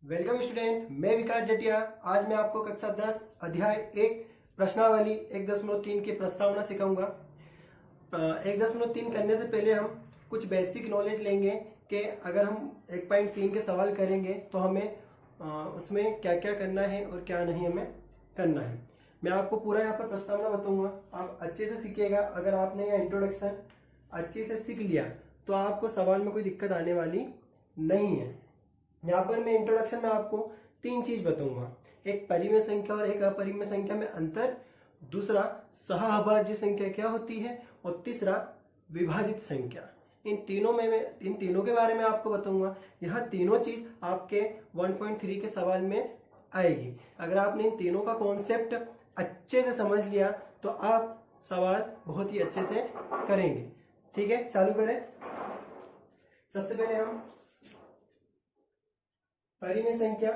Welcome student, मैं विकास जटिया। आज मैं आपको कक्षा 10 अध्याय 1 प्रश्नावली 1.3 की प्रस्तावना सिखाऊंगा। 1.3 करने से पहले हम कुछ बेसिक नॉलेज लेंगे कि अगर हम 1.3 के सवाल करेंगे तो हमें उसमें क्या क्या करना है और क्या नहीं हमें करना है। मैं आपको पूरा यहाँ पर प्रस्तावना बताऊंगा, आप अच्छे से सीखिएगा। अगर आपने यह इंट्रोडक्शन अच्छे से सीख लिया तो आपको सवाल में कोई दिक्कत आने वाली नहीं है। यहाँ पर मैं इंट्रोडक्शन में आपको 3 चीज बताऊंगा, एक परिमेय संख्या और एक अपरिमेय संख्या में अंतर, दूसरा सहअभाज्य संख्या क्या होती है और तीसरा विभाजित संख्या। इन तीनों के बारे में आपको बताऊंगा। यह तीनों चीज आपके 1.3 के सवाल में आएगी। अगर आपने इन तीनों का कॉन्सेप्ट अच्छे से समझ लिया तो आप सवाल बहुत ही अच्छे से करेंगे। ठीक है, चालू करें। सबसे पहले हम परिमेय संख्या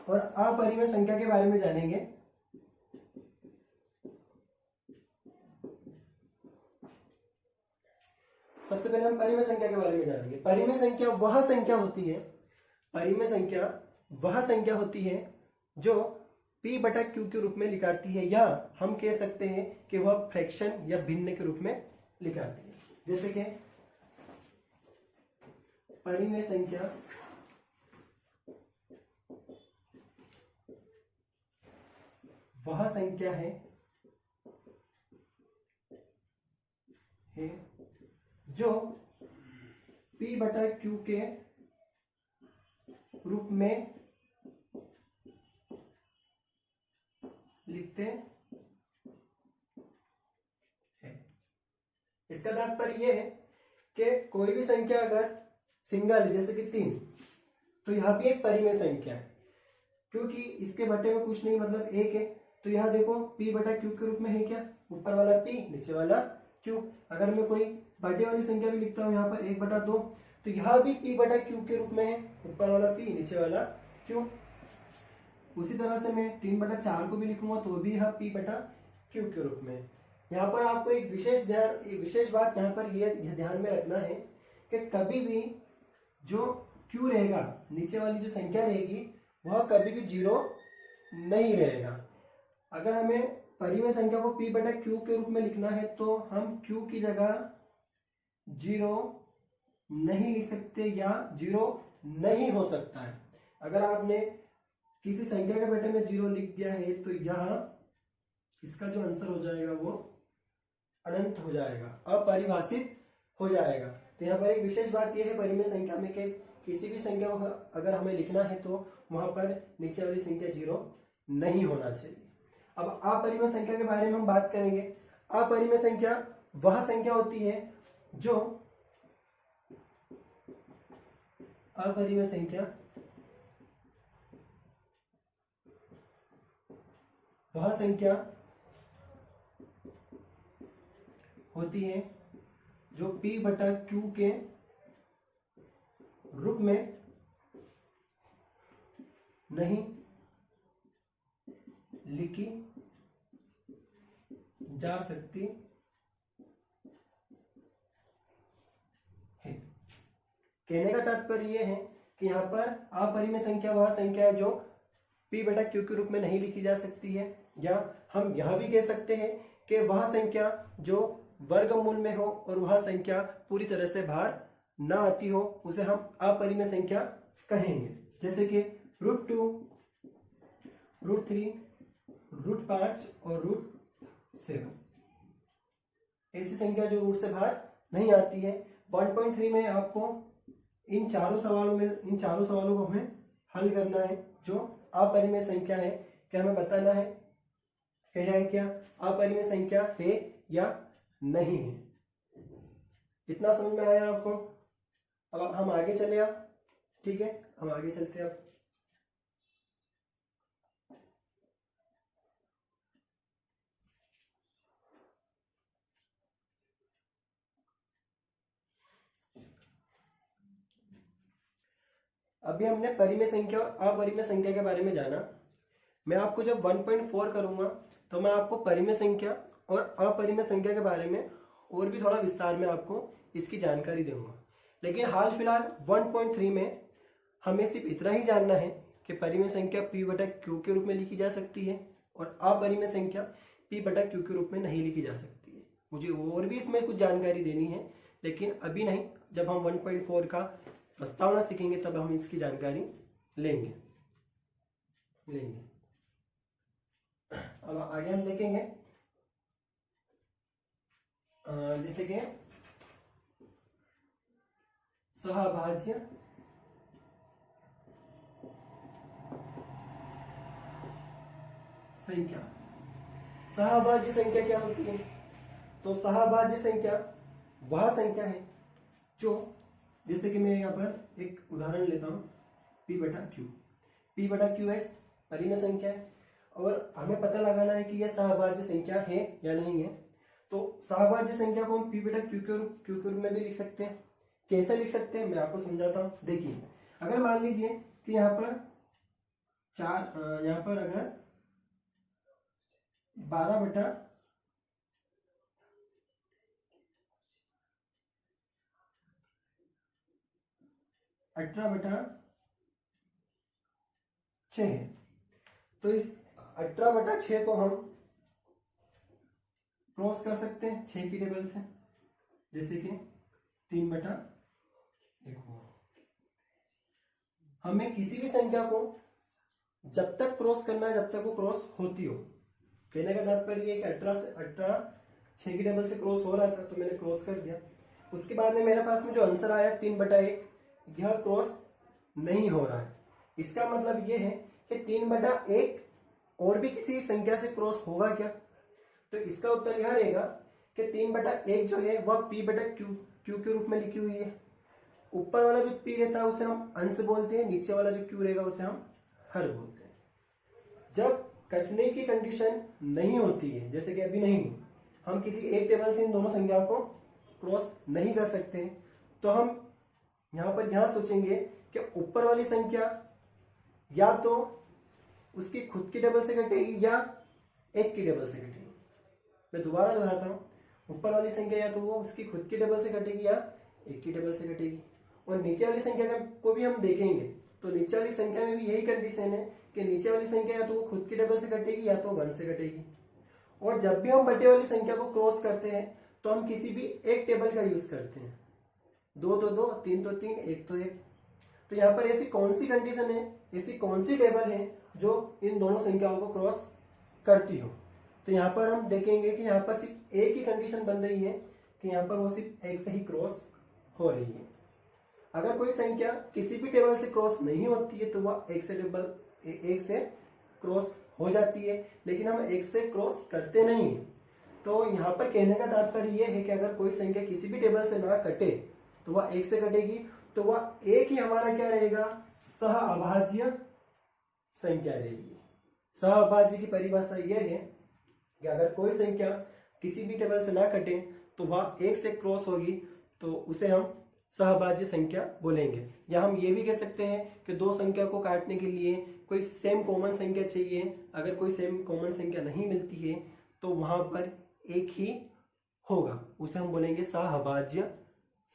और अपरिमेय संख्या के बारे में जानेंगे। सबसे पहले हम परिमेय संख्या के बारे में जानेंगे। परिमेय संख्या वह संख्या होती है, परिमेय संख्या वह संख्या होती है जो p बटा q के रूप में लिखाती है, या हम कह सकते हैं कि वह फ्रैक्शन या भिन्न के रूप में लिखाती है। जैसे कि परिमेय संख्या वह संख्या है जो p बटा q के रूप में लिखते हैं। इसका तात्पर्य यह है कि कोई भी संख्या अगर सिंगल है, जैसे कि 3, तो यह भी एक परिमेय संख्या है, क्योंकि इसके बटे में कुछ नहीं, मतलब 1 है। तो यह देखो p बटा q के रूप में है क्या, ऊपर वाला p नीचे वाला q। अगर मैं कोई बटे वाली संख्या भी लिखता हूं यहाँ पर 1/2, तो यह भी p बटा q के रूप में है, ऊपर वाला p नीचे वाला q। उसी तरह से मैं 3/4 को भी लिखूंगा तो भी यह p बटा q के रूप में है। यहाँ पर आपको एक विशेष बात यहाँ पर यह ध्यान में रखना है कि कभी भी जो q रहेगा, नीचे वाली जो संख्या रहेगी, वह कभी भी 0 नहीं रहेगा। अगर हमें परिमेय संख्या को p बटा q के रूप में लिखना है तो हम q की जगह 0 नहीं लिख सकते या 0 नहीं हो सकता है। अगर आपने किसी संख्या के बटे में 0 लिख दिया है तो यहाँ इसका जो आंसर हो जाएगा वो अनंत हो जाएगा, अपरिभाषित हो जाएगा। तो यहाँ पर एक विशेष बात यह है परिमेय संख्या में कि किसी भी संख्या को अगर हमें लिखना है तो वहां पर नीचे वाली संख्या 0 नहीं होना चाहिए। अब अपरिमेय संख्या के बारे में हम बात करेंगे। अपरिमेय संख्या वह संख्या होती है जो अपरिमेय संख्या वह संख्या होती है जो p बटा q के रूप में नहीं लिखी जा सकती है। कहने का तात्पर्य यह है कि यहाँ पर अपरिमेय संख्या वह संख्या है जो p बटा q के रूप में नहीं लिखी जा सकती है, या हम यह भी कह सकते हैं कि वह संख्या जो वर्गमूल में हो और वह संख्या पूरी तरह से बाहर ना आती हो, उसे हम अपरिमेय संख्या कहेंगे। जैसे कि √2, √3, √5 और √7 ऐसी संख्या जो रूट से बाहर नहीं आती है। 1.3 में आपको इन चारों सवालों को हमें हल करना है। जो अपरिमेय संख्या है, क्या हमें बताना है कि यह क्या अपरिमेय संख्या है या नहीं है। इतना समझ में आया आपको? अब हम आगे चले। आप ठीक है, हम आगे चलते हैं। अभी हमने परिमेय संख्या और अपरिमेय संख्या के बारे में जाना। मैं आपको जब 1.4 करूंगा तो मैं आपको परिमेय संख्या और अपरिमेय संख्या के बारे में और भी थोड़ा विस्तार में आपको इसकी जानकारी दूंगा। लेकिन हाल फिलहाल 1.3 में हमें सिर्फ इतना ही जानना है कि परिमेय संख्या p बटा q के रूप में लिखी जा सकती है और अपरिमेय संख्या p बटा q के रूप में नहीं लिखी जा सकती है। मुझे और भी इसमें कुछ जानकारी देनी है, लेकिन अभी नहीं, जब हम 1.4 का प्रस्तावना सीखेंगे तब हम इसकी जानकारी लेंगे। अब आगे हम देखेंगे जैसे कि सहभाज्य संख्या। सहभाज्य संख्या क्या होती है? तो सहभाज्य संख्या वह संख्या है जो, जैसे कि मैं यहाँ पर एक उदाहरण लेता हूं, p बटा q। p बटा q है परिमेय संख्या है और हमें पता लगाना है कि यह सहभाज्य संख्या है या नहीं है। तो सहभाज्य संख्या को हम p बटा q के रूप में भी लिख सकते हैं। कैसे लिख सकते हैं मैं आपको समझाता हूँ। देखिए, अगर मान लीजिए कि यहाँ पर अगर 12 बटा 18 बटा 6 है, तो इस 18 बटा 6 को हम क्रॉस कर सकते हैं 6 की टेबल से, जैसे कि 3 बटा 1 हो। हमें किसी भी संख्या को जब तक क्रॉस करना है जब तक वो क्रॉस होती हो। कहने का तात्पर्य है कि 18 6 की टेबल से क्रॉस हो रहा था तो मैंने क्रॉस कर दिया। उसके बाद में मेरे पास में जो आंसर आया 3 बटा 1, यह क्रॉस नहीं हो रहा है। इसका मतलब यह है कि 3 बटा 1 और भी किसी संख्या से क्रॉस होगा क्या? तो इसका उत्तर यह रहेगा कि 3 बटा 1 जो है वह p बटा q के रूप में लिखी हुई है। ऊपर वाला जो p रहता है उसे हम अंश बोलते हैं, नीचे वाला जो q रहेगा उसे हम हर बोलते हैं। जब कटने की कंडीशन नहीं होती है, जैसे कि अभी नहीं, हम किसी एक टेबल से इन दोनों संख्याओं को क्रॉस नहीं कर सकते, तो हम यहाँ पर ध्यान सोचेंगे कि ऊपर वाली संख्या या तो उसकी खुद की टेबल से कटेगी या एक की टेबल से कटेगी। मैं दोबारा दोहराता हूँ, ऊपर वाली संख्या या तो वो उसकी खुद की टेबल से कटेगी या एक की टेबल से कटेगी। और नीचे वाली संख्या को भी हम देखेंगे तो नीचे वाली संख्या में भी यही कंडीशन है कि नीचे वाली संख्या या तो वो खुद की टेबल से कटेगी या तो 1 से कटेगी। और जब भी हम बटे वाली संख्या को क्रॉस करते हैं तो हम किसी भी एक टेबल का यूज करते हैं। 2 तो 2, 3 तो 3, 1 तो 1। तो यहाँ पर ऐसी कौन सी कंडीशन है, ऐसी कौन सी टेबल है जो इन दोनों संख्याओं को क्रॉस करती हो? तो यहाँ पर हम देखेंगे कि यहाँ पर सिर्फ एक ही कंडीशन बन रही है कि यहाँ पर वो सिर्फ एक से ही क्रॉस हो रही है। अगर कोई संख्या किसी भी टेबल से क्रॉस नहीं होती है तो वह एक से क्रॉस हो जाती है, लेकिन हम एक से क्रॉस करते नहीं है। तो यहाँ पर कहने का तात्पर्य यह है कि अगर कोई संख्या किसी भी टेबल से ना कटे तो वह एक से कटेगी, तो वह एक ही हमारा क्या रहेगा, सहअभाज्य संख्या रहेगी। सहअभाज्य की परिभाषा यह है कि अगर कोई संख्या किसी भी टेबल से ना कटे तो वह एक से क्रॉस होगी, तो उसे हम सहभाज्य संख्या बोलेंगे। या हम ये भी कह सकते हैं कि दो संख्या को काटने के लिए कोई सेम कॉमन संख्या चाहिए। अगर कोई सेम कॉमन संख्या नहीं मिलती है तो वहां पर एक ही होगा, उसे हम बोलेंगे सहभाज्य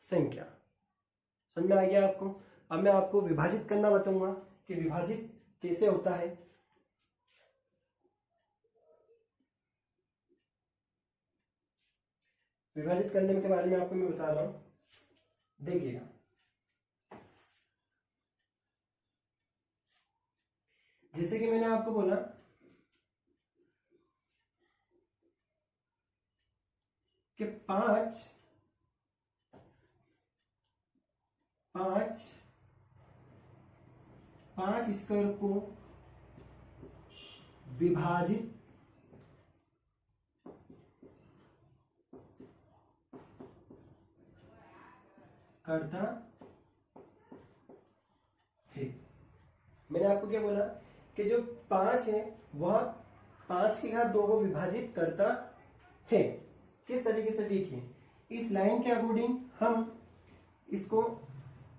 संख्या। समझ में आ गया आपको? अब मैं आपको विभाजित करना बताऊंगा कि विभाजित कैसे होता है। विभाजित करने के बारे में आपको मैं बता रहा हूं, देखिएगा। जैसे कि मैंने आपको बोला कि पांच स्क्वायर को विभाजित करता है। मैंने आपको क्या बोला कि जो 5 है वह 5 की घात 2 को विभाजित करता है। किस तरीके से? देखिए, इस लाइन के अकॉर्डिंग हम इसको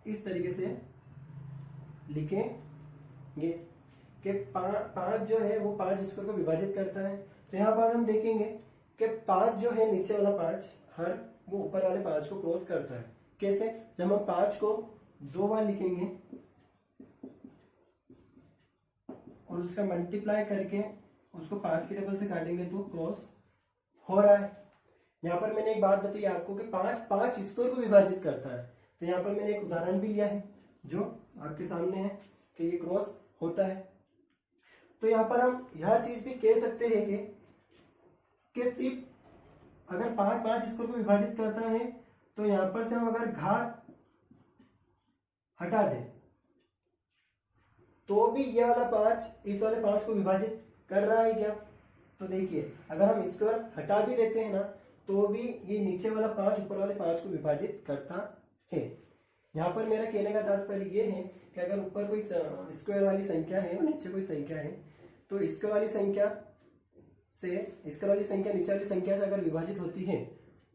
इस तरीके से लिखेंगे कि 5 जो है वो 5 स्क्वायर को विभाजित करता है। तो यहाँ पर हम देखेंगे कि 5 जो है नीचे वाला 5 हर वो ऊपर वाले 5 को क्रॉस करता है। कैसे? जब हम 5 को 2 बार लिखेंगे और उसका मल्टीप्लाई करके उसको 5 के टेबल से काटेंगे तो क्रॉस हो रहा है। यहाँ पर मैंने एक बात बताई आपको कि 5 स्क्वायर को विभाजित करता है, तो यहाँ पर मैंने एक उदाहरण भी लिया है जो आपके सामने है कि ये क्रॉस होता है। तो यहाँ पर हम यह चीज भी कह सकते हैं कि सिर्फ अगर 5 स्क्वायर को विभाजित करता है तो यहाँ पर से हम अगर घात हटा दें तो भी ये वाला 5 इस वाले 5 को विभाजित कर रहा है क्या? तो देखिए अगर हम स्क्वायर हटा भी देते हैं ना तो भी ये नीचे वाला 5 ऊपर वाले 5 को विभाजित करता है। यहाँ पर मेरा कहने का तात्पर्य ये है कि अगर ऊपर कोई स्क्वायर वाली संख्या है और नीचे कोई संख्या है तो स्क्वायर वाली संख्या नीचे वाली संख्या से अगर विभाजित होती है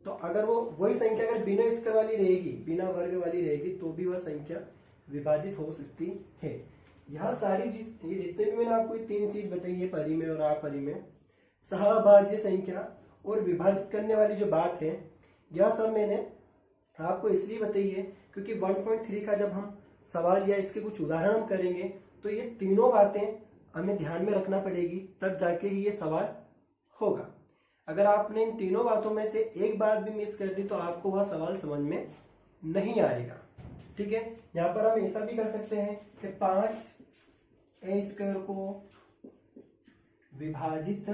तो अगर वो वही संख्या अगर बिना स्क्वायर वाली रहेगी, बिना वर्ग वाली रहेगी, तो भी वह संख्या विभाजित हो सकती है। यह सारी चीज, ये जितने भी मैंने आपको 3 चीज बताई है, परिमेय और अपरिमेय, सहभाज्य संख्या और विभाजित करने वाली जो बात है, यह सब मैंने आपको इसलिए बताई है क्योंकि 1.3 का जब हम सवाल या इसके कुछ उदाहरण हम करेंगे तो ये तीनों बातें हमें ध्यान में रखना पड़ेगी, तब जाके ही ये सवाल होगा। अगर आपने इन तीनों बातों में से एक बात भी मिस कर दी तो आपको वह सवाल समझ में नहीं आएगा। ठीक है, यहाँ पर हम ऐसा भी कर सकते हैं कि 5a² को विभाजित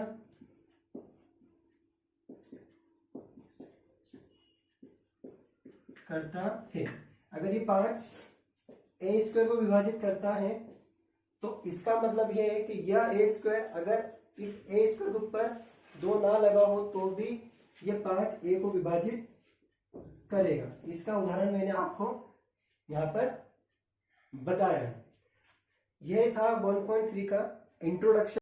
करता है। अगर ये 5a² को विभाजित करता है तो इसका मतलब यह है कि यह a² अगर इस a² के ऊपर 2 ना लगा हो तो भी ये 5a को विभाजित करेगा। इसका उदाहरण मैंने आपको यहाँ पर बताया है। यह था 1.3 का इंट्रोडक्शन।